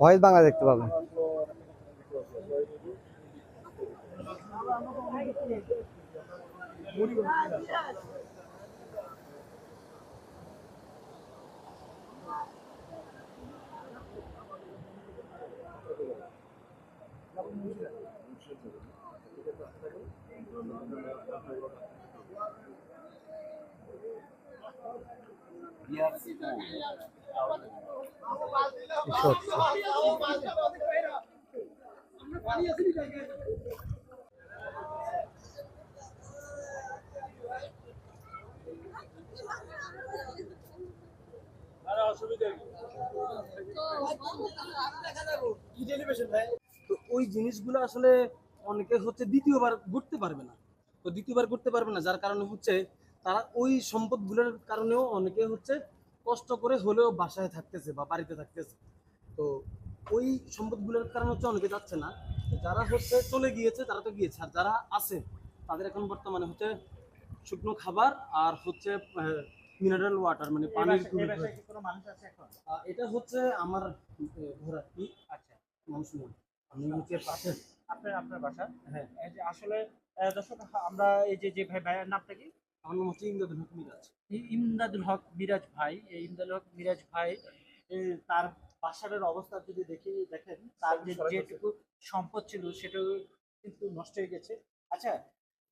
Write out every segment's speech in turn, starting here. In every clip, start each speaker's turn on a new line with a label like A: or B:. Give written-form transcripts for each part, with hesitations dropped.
A: Voice Bangla দেখতে পাবেন।
B: তো ওই জিনিসগুলো আসলে অনেকে হচ্ছে দ্বিতীয়বার ঘুরতে পারবে না। তো দ্বিতীয়বার ঘুরতে পারবে না, যার কারণে হচ্ছে তারা ওই সম্পদগুলোর কারণেও অনেকে হচ্ছে কষ্ট করে হলেও বাসায় থাকতেছে বা বাড়িতে থাকতেছে। তো ওই সম্পদগুলোর কারণে হচ্ছে অনেকে যাচ্ছে না। যারা হচ্ছে চলে গিয়েছে তারা তো গিয়েছে, আর যারা আছে তাদের এখন বর্তমানে হচ্ছে শুকনো খাবার আর হচ্ছে মিনারেল ওয়াটার, মানে পানির এটা হচ্ছে আমার ঘর আর কি। আচ্ছা, মানুষ নয়, আমি হচ্ছে পাশে।
C: আপনার আপনার বাসা?
B: হ্যাঁ।
C: এই যে আসলে দর্শক, আমরা এই যে ভাইয়ের নামটা কি?
B: আমার নাম হচ্ছে ইমদাদুল হক মিরাজ।
C: ইমদাদুল হক মিরাজ ভাই। এই ইমদাদুল হক মিরাজ ভাই তার বাসার অবস্থা যদি দেখেন, তার যেটুকু সম্পদ ছিল সেটাও কিন্তু নষ্ট হয়ে গেছে। আচ্ছা,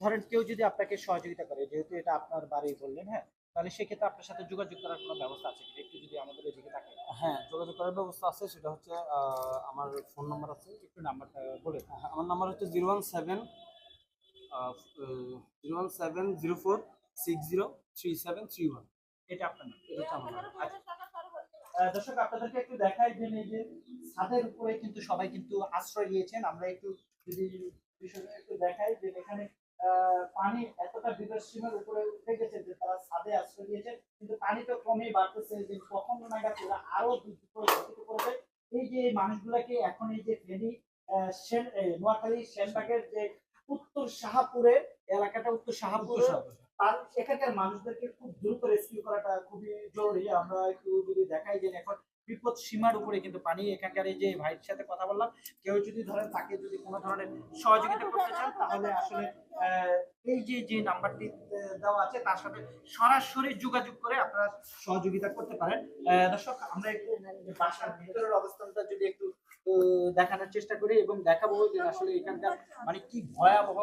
C: ধরেন কেউ যদি আপনাকে সহযোগিতা করে, যেহেতু এটা আপনার বাড়ি বললেন, হ্যাঁ, তাহলে সেক্ষেত্রে আপনার সাথে যোগাযোগ করার কোনো ব্যবস্থা আছে কিনা? একটু যদি আমাদের এদিকে থাকে।
B: হ্যাঁ, যোগাযোগ করার ব্যবস্থা আছে। সেটা হচ্ছে আমার ফোন নাম্বার আছে।
C: একটু নাম্বারটা বলে।
B: হ্যাঁ, আমার নাম্বার হচ্ছে 01704603731।
C: এটা আপনার নাম?
B: এটা হচ্ছে আমার নাম্বার।
C: আচ্ছা, দর্শক আপনাদেরকে একটু দেখাই যে এই যে ছাদের উপরে কিন্তু সবাই কিন্তু আশ্রয় নিয়েছেন। আমরা একটু যদি বিষয়টা একটু দেখাই যে এখানে পানি এতটা বিপদসীমার উপরে উঠে গেছে যে তারা ছাদে আশ্রয় নিয়েছে, কিন্তু পানি তো কমই বাড়তেছে, যে কখন নাগাদ এরা আরো বিপদ করবে। এই যে মানুষগুলাকে এখন এই যে ফেনী নোয়াখালী সেনবাগের যে উত্তর শাহপুরের এলাকাটা, উত্তর শাহপুর, তার এখানকার মানুষদেরকে খুব দ্রুত রেস্কিউ করাটা খুবই জরুরি। আমরা একটু যদি দেখাই যে এখন বিপদ সীমার উপরে কিন্তু পানি। এখানকার এই যে ভাইয়ের সাথে কথা বললাম, কেউ যদি ধরেন তাকে যদি কোনো ধরনের সহযোগিতা করতে চান, তাহলে আসলে এই যে নাম্বারটি দেওয়া আছে তার সাথে সরাসরি যোগাযোগ করে আপনারা সহযোগিতা করতে পারেন। দর্শক, আমরা একটু বাসার ভিতরের অবস্থানটা যদি একটু দেখানোর চেষ্টা করি এবং দেখাবো যে আসলে এখানকার মানে কি ভয়াবহ